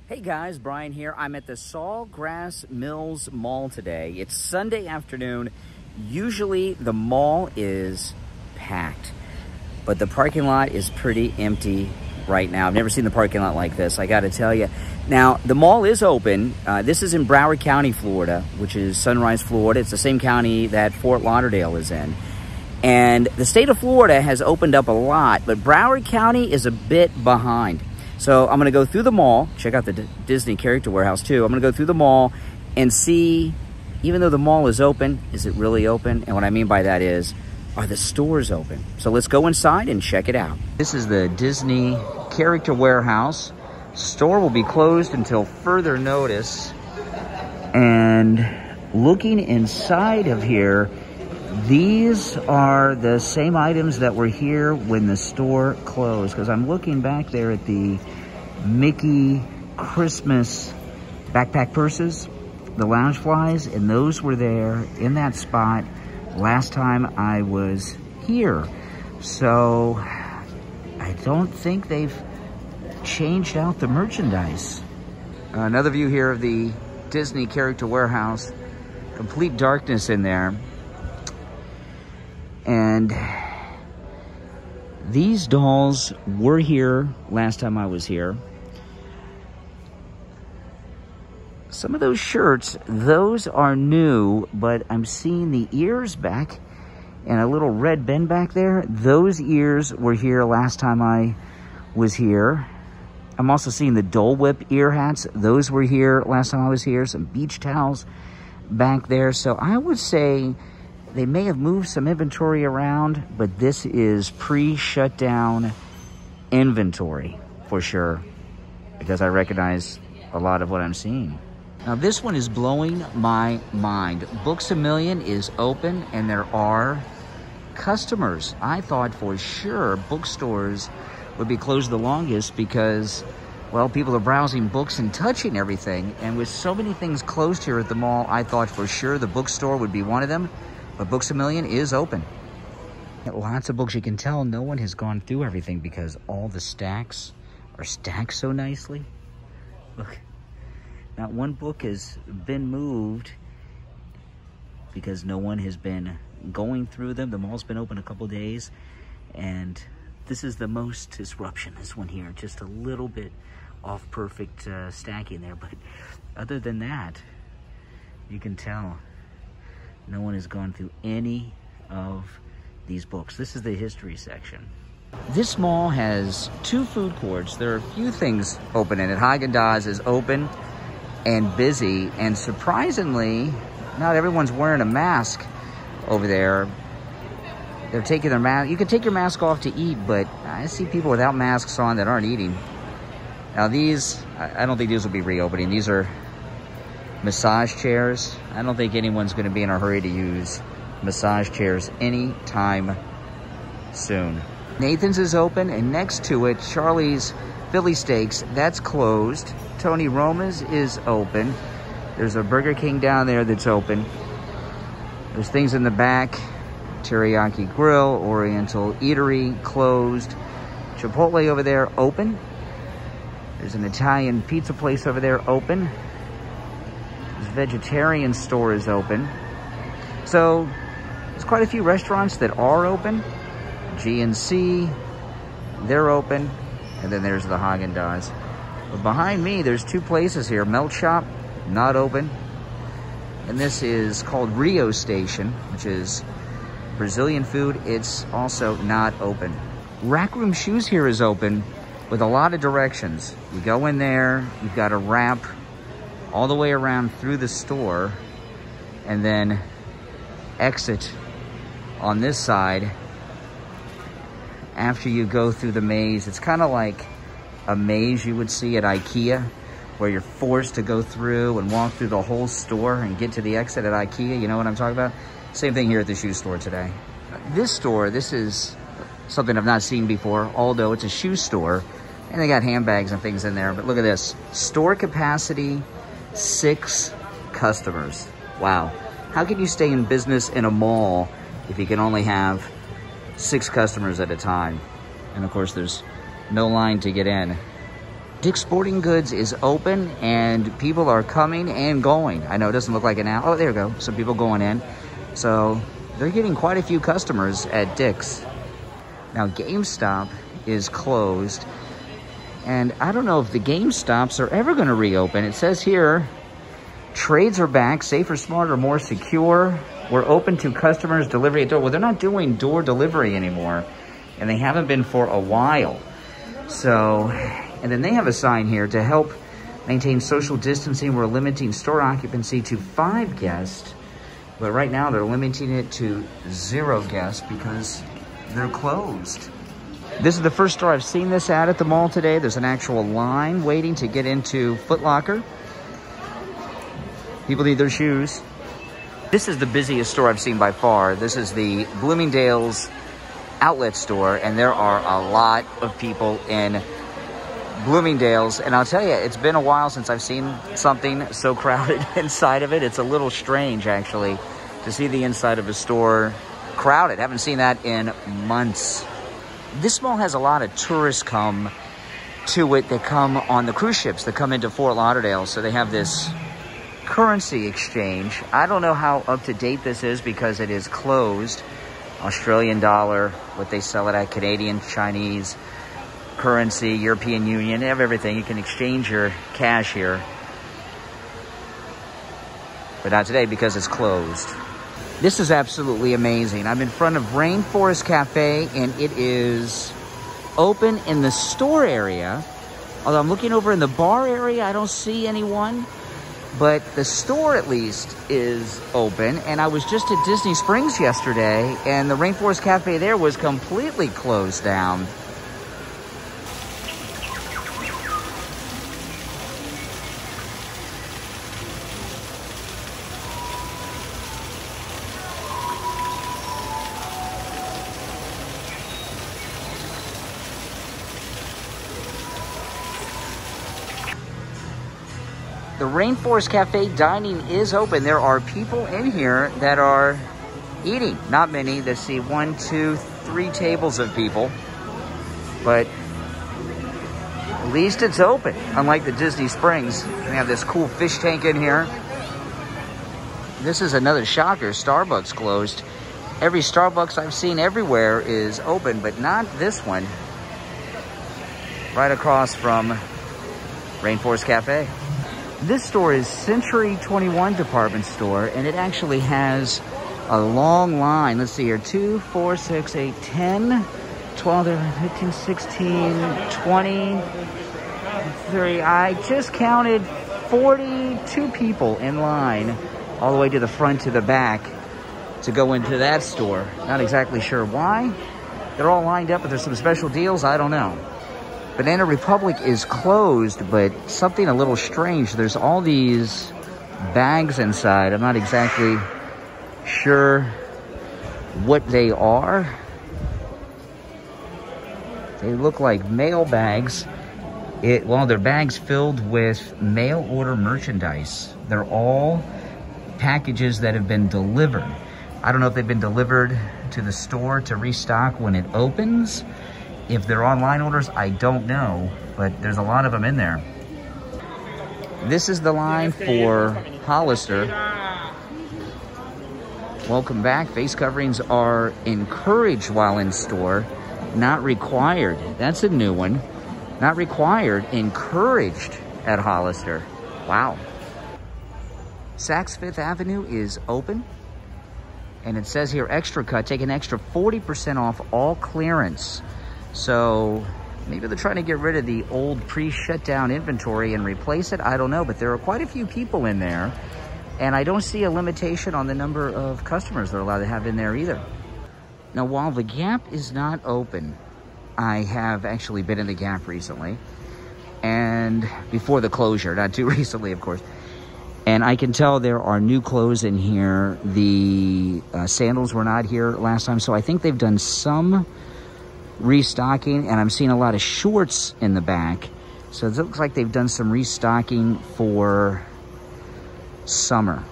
Hey guys, Brian here. I'm at the Sawgrass Mills Mall today. It's Sunday afternoon. Usually the mall is packed, but the parking lot is pretty empty right now. I've never seen the parking lot like this, I gotta tell you. Now, the mall is open. This is in Broward County, Florida, which is Sunrise, Florida. It's the same county that Fort Lauderdale is in. And the state of Florida has opened up a lot, but Broward County is a bit behind. So I'm gonna go through the mall, check out the Disney Character Warehouse too. I'm gonna go through the mall and see, even though the mall is open, is it really open? And what I mean by that is, are the stores open? So let's go inside and check it out. This is the Disney Character Warehouse. Store will be closed until further notice. And looking inside of here, these are the same items that were here when the store closed, because I'm looking back there at the Mickey Christmas backpack purses, the Loungeflies, and those were there in that spot last time I was here. So I don't think they've changed out the merchandise. Another view here of the Disney Character Warehouse. Complete darkness in there. And these dolls were here last time I was here. Some of those shirts, those are new, but I'm seeing the ears back and a little red bend back there. Those ears were here last time I was here. I'm also seeing the Dole Whip ear hats. Those were here last time I was here. Some beach towels back there. So I would say they may have moved some inventory around, but this is pre-shutdown inventory for sure, because I recognize a lot of what I'm seeing. Now this one is blowing my mind. Books A Million is open and there are customers. I thought for sure bookstores would be closed the longest because, well, people are browsing books and touching everything. And with so many things closed here at the mall, I thought for sure the bookstore would be one of them. But Books A Million is open. Lots of books. You can tell no one has gone through everything because all the stacks are stacked so nicely. Look, not one book has been moved because no one has been going through them. The mall's been open a couple days, and this is the most disruption, this one here. Just a little bit off perfect stacking there, but other than that, you can tell no one has gone through any of these books. This is the history section. This mall has two food courts. There are a few things open in it. Haagen-Dazs is open and busy, and surprisingly, not everyone's wearing a mask over there. They're taking their mask. You can take your mask off to eat, but I see people without masks on that aren't eating. Now these, I don't think these will be reopening. These are massage chairs. I don't think anyone's going to be in a hurry to use massage chairs anytime soon. Nathan's is open, and next to it, Charlie's Philly Steaks, that's closed. Tony Roma's is open. There's a Burger King down there that's open. There's things in the back. Teriyaki Grill, Oriental Eatery, closed. Chipotle over there, open. There's an Italian pizza place over there, open. Vegetarian store is open. So there's quite a few restaurants that are open. G&C, they're open. And then there's the Haagen-Dazs. But behind me, there's two places here. Melt Shop, not open. And this is called Rio Station, which is Brazilian food. It's also not open. Rack Room Shoes here is open with a lot of directions. You go in there, you've got to wrap all the way around through the store and then exit on this side after you go through the maze. It's kind of like a maze you would see at IKEA, where you're forced to go through and walk through the whole store and get to the exit at IKEA. You know what I'm talking about? Same thing here at the shoe store today. This store, this is something I've not seen before, although it's a shoe store and they got handbags and things in there. But look at this, store capacity, 6 customers. Wow. How can you stay in business in a mall if you can only have 6 customers at a time? And of course, there's no line to get in. Dick's Sporting Goods is open and people are coming and going. I know it doesn't look like it now. Oh, there you go. Some people going in. So they're getting quite a few customers at Dick's. Now GameStop is closed. And I don't know if the GameStops are ever going to reopen. It says here, trades are back, safer, smarter, more secure. We're open to customers delivery at door. Well, they're not doing door delivery anymore. And they haven't been for a while. So, and then they have a sign here to help maintain social distancing. We're limiting store occupancy to 5 guests. But right now they're limiting it to 0 guests because they're closed. This is the first store I've seen this at the mall today. There's an actual line waiting to get into Foot Locker. People need their shoes. This is the busiest store I've seen by far. This is the Bloomingdale's outlet store, and there are a lot of people in Bloomingdale's. And I'll tell you, it's been a while since I've seen something so crowded inside of it. It's a little strange, actually, to see the inside of a store crowded. Haven't seen that in months. This mall has a lot of tourists come to it that come on the cruise ships that come into Fort Lauderdale. So they have this currency exchange. I don't know how up to date this is because it is closed. Australian dollar, what they sell it at, Canadian, Chinese currency, European Union, they have everything. You can exchange your cash here. But not today because it's closed. This is absolutely amazing. I'm in front of Rainforest Cafe, and it is open in the store area. Although I'm looking over in the bar area, I don't see anyone. But the store, at least, is open. And I was just at Disney Springs yesterday, and the Rainforest Cafe there was completely closed down. The Rainforest Cafe dining is open. There are people in here that are eating. Not many. Let's see, 1, 2, 3 tables of people. But at least it's open. Unlike the Disney Springs. We have this cool fish tank in here. This is another shocker. Starbucks closed. Every Starbucks I've seen everywhere is open, but not this one. Right across from Rainforest Cafe. This store is Century 21 department store, and it actually has a long line. Let's see here, 2, 4, 6, 8, 10, 12, 15, 16, 20, 30. I just counted 42 people in line all the way to the front to the back to go into that store. Not exactly sure why. They're all lined up, but there's some special deals. I don't know. Banana Republic is closed, but something a little strange. There's all these bags inside. I'm not exactly sure what they are. They look like mail bags. Well, they're bags filled with mail order merchandise. They're all packages that have been delivered. I don't know if they've been delivered to the store to restock when it opens. If they're online orders, I don't know, but there's a lot of them in there. This is the line for Hollister. Welcome back. Face coverings are encouraged while in store, not required. That's a new one. Not required, encouraged at Hollister. Wow. Saks Fifth Avenue is open. And it says here, extra cut, take an extra 40% off all clearance. So maybe they're trying to get rid of the old pre-shutdown inventory and replace it. I don't know, but there are quite a few people in there. And I don't see a limitation on the number of customers they're allowed to have in there either. Now, while the Gap is not open, I have actually been in the Gap recently. And before the closure, not too recently, of course. And I can tell there are new clothes in here. The sandals were not here last time. So I think they've done some restocking, and I'm seeing a lot of shorts in the back. So it looks like they've done some restocking for summer.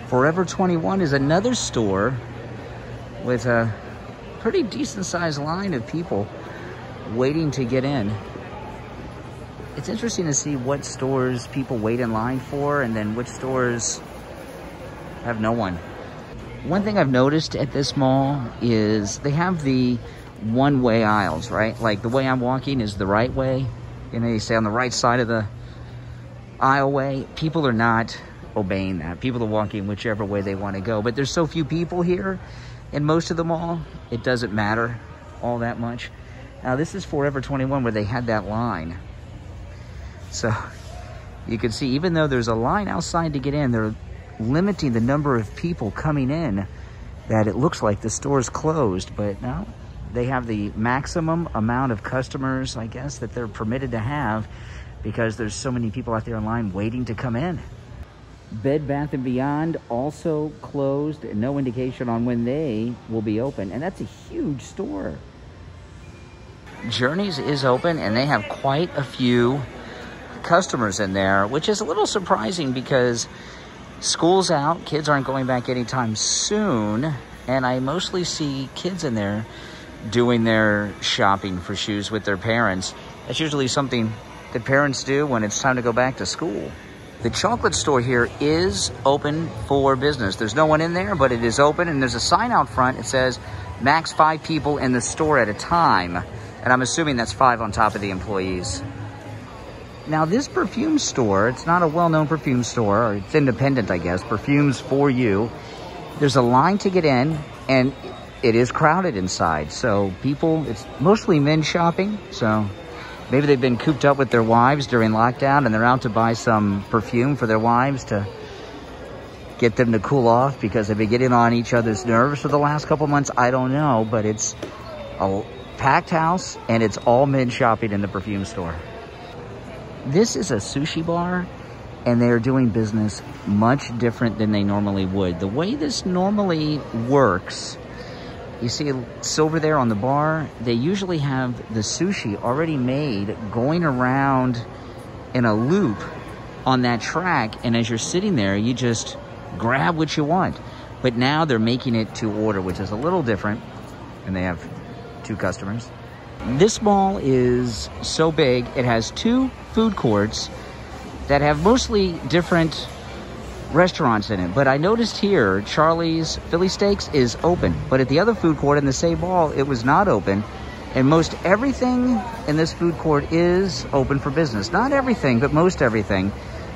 Forever 21 is another store with a pretty decent sized line of people waiting to get in. it's interesting to see what stores people wait in line for and then which stores have no one. One thing I've noticed at this mall is they have the one-way aisles, right? Like the way I'm walking is the right way. You know, you stay on the right side of the aisleway. People are not obeying that. People are walking whichever way they want to go. But there's so few people here in most of the mall, it doesn't matter all that much. Now, this is Forever 21 where they had that line. So you can see, even though there's a line outside to get in, they're limiting the number of people coming in, that it looks like the store's closed. But no, they have the maximum amount of customers, I guess, that they're permitted to have because there's so many people out there in line waiting to come in. Bed Bath & Beyond also closed, and no indication on when they will be open. And that's a huge store. Journeys is open, and they have quite a few customers in there, which is a little surprising because school's out, kids aren't going back anytime soon, and I mostly see kids in there doing their shopping for shoes with their parents. That's usually something that parents do when it's time to go back to school. The chocolate store here is open for business. There's no one in there, but it is open, and there's a sign out front. It says max 5 people in the store at a time, and I'm assuming that's 5 on top of the employees. Now, this perfume store, it's not a well-known perfume store, or it's independent, I guess, Perfumes For You. There's a line to get in, and it is crowded inside. So people, it's mostly men shopping, so maybe they've been cooped up with their wives during lockdown, and they're out to buy some perfume for their wives to get them to cool off because they've been getting on each other's nerves for the last couple months. I don't know, but it's a packed house, and it's all men shopping in the perfume store. This is a sushi bar, and they're doing business much different than they normally would. The way this normally works, you see silver there on the bar, they usually have the sushi already made going around in a loop on that track, and as you're sitting there, you just grab what you want. But now they're making it to order, which is a little different, and they have 2 customers. This mall is so big, it has 2 food courts that have mostly different restaurants in it. But I noticed here, Charlie's Philly Steaks is open. But at the other food court in the same mall, it was not open. And most everything in this food court is open for business. Not everything, but most everything.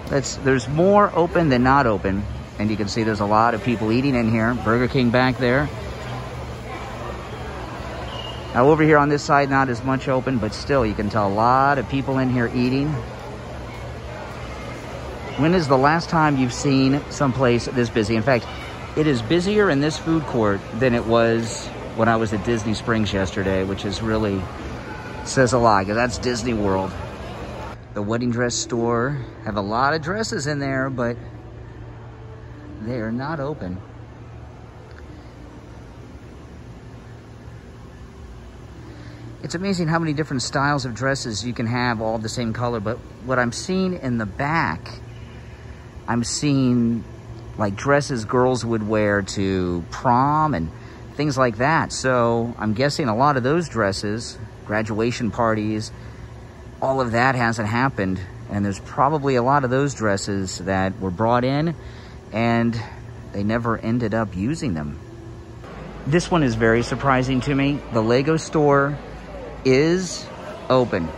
There's more open than not open. And you can see there's a lot of people eating in here. Burger King back there. Now over here on this side, not as much open, but still you can tell a lot of people in here eating. When is the last time you've seen someplace this busy? In fact, it is busier in this food court than it was when I was at Disney Springs yesterday, which is really says a lot, because that's Disney World. The wedding dress store have a lot of dresses in there, but they are not open. It's amazing how many different styles of dresses you can have all the same color, but what I'm seeing in the back, I'm seeing like dresses girls would wear to prom and things like that. So I'm guessing a lot of those dresses, graduation parties, all of that hasn't happened. And there's probably a lot of those dresses that were brought in and they never ended up using them. This one is very surprising to me. The Lego store is open.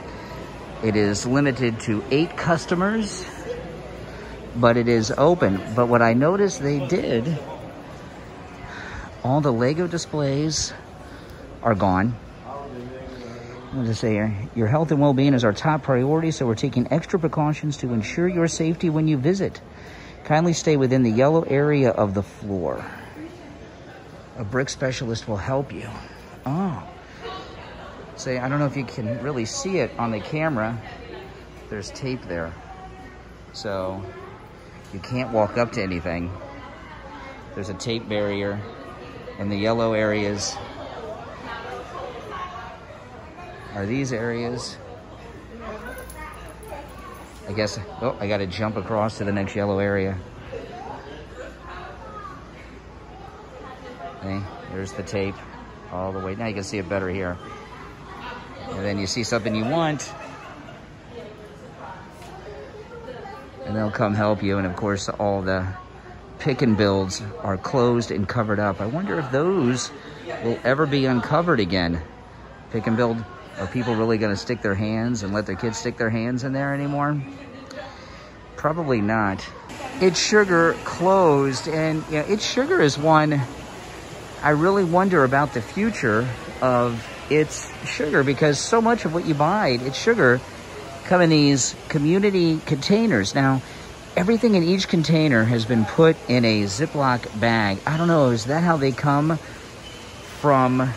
It is limited to 8 customers, but it is open. But what I noticed they did, all the Lego displays are gone. I'll just say here, your health and well-being is our top priority, so we're taking extra precautions to ensure your safety when you visit. Kindly stay within the yellow area of the floor. A brick specialist will help you. Oh. Say, I don't know if you can really see it on the camera. There's tape there. So you can't walk up to anything. There's a tape barrier in the yellow areas. Are these areas? I guess, oh, I gotta jump across to the next yellow area. Okay, there's the tape all the way. Now you can see it better here. And then you see something you want, and they'll come help you. And of course, all the pick and builds are closed and covered up. I wonder if those will ever be uncovered again. Pick and build, are people really going to stick their hands and let their kids stick their hands in there anymore? Probably not. It's Sugar closed, and you know, It's Sugar is one I really wonder about the future of It's Sugar, because so much of what you buy at It's Sugar come in these community containers. Now, everything in each container has been put in a Ziploc bag. I don't know, is that how they come from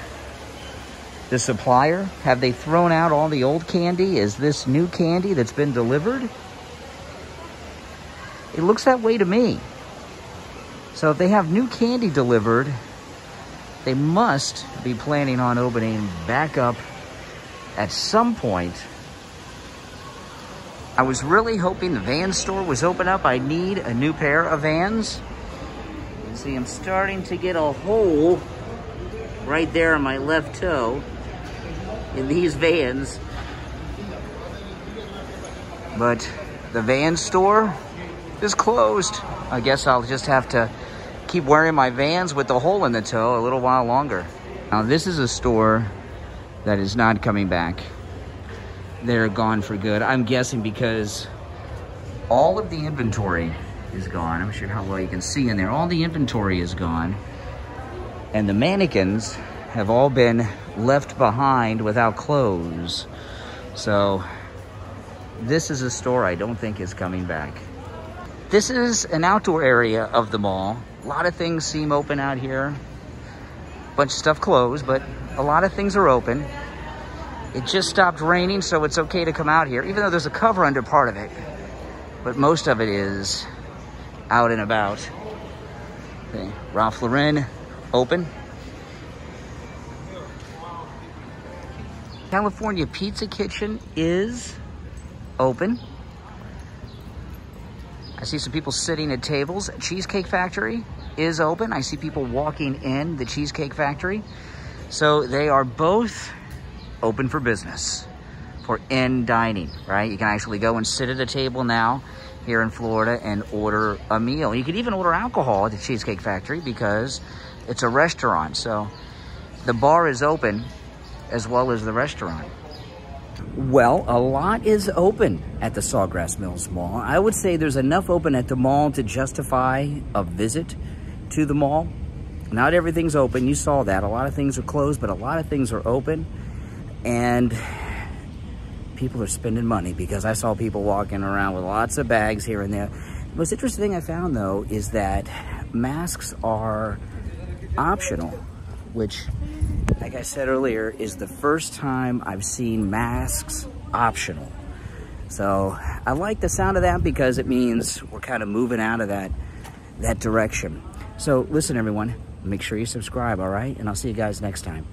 the supplier? Have they thrown out all the old candy? Is this new candy that's been delivered? It looks that way to me. So if they have new candy delivered, they must be planning on opening back up at some point. I was really hoping the Vans store was open up. I need a new pair of Vans. You can see I'm starting to get a hole right there on my left toe in these Vans. But the Vans store is closed. I guess I'll just have to keep wearing my Vans with the hole in the toe a little while longer. Now, this is a store that is not coming back. They're gone for good. I'm guessing because all of the inventory is gone. I'm not sure how well you can see in there. All the inventory is gone. And the mannequins have all been left behind without clothes. So this is a store I don't think is coming back. This is an outdoor area of the mall. A lot of things seem open out here. A bunch of stuff closed, but a lot of things are open. It just stopped raining, so it's okay to come out here, even though there's a cover under part of it. But most of it is out and about. Okay. Ralph Lauren, open. California Pizza Kitchen is open. I see some people sitting at tables. Cheesecake Factory is open. I see people walking in the Cheesecake Factory. So they are both open for business, for in dining, right? You can actually go and sit at a table now here in Florida and order a meal. You can even order alcohol at the Cheesecake Factory because it's a restaurant. So the bar is open as well as the restaurant. Well, a lot is open at the Sawgrass Mills Mall. I would say there's enough open at the mall to justify a visit to the mall. Not everything's open. You saw that. A lot of things are closed, but a lot of things are open. And people are spending money because I saw people walking around with lots of bags here and there. The most interesting thing I found, though, is that masks are optional, which, like I said earlier, is the first time I've seen masks optional. So I like the sound of that because it means we're kind of moving out of that direction. So listen, everyone, make sure you subscribe, all right? And I'll see you guys next time.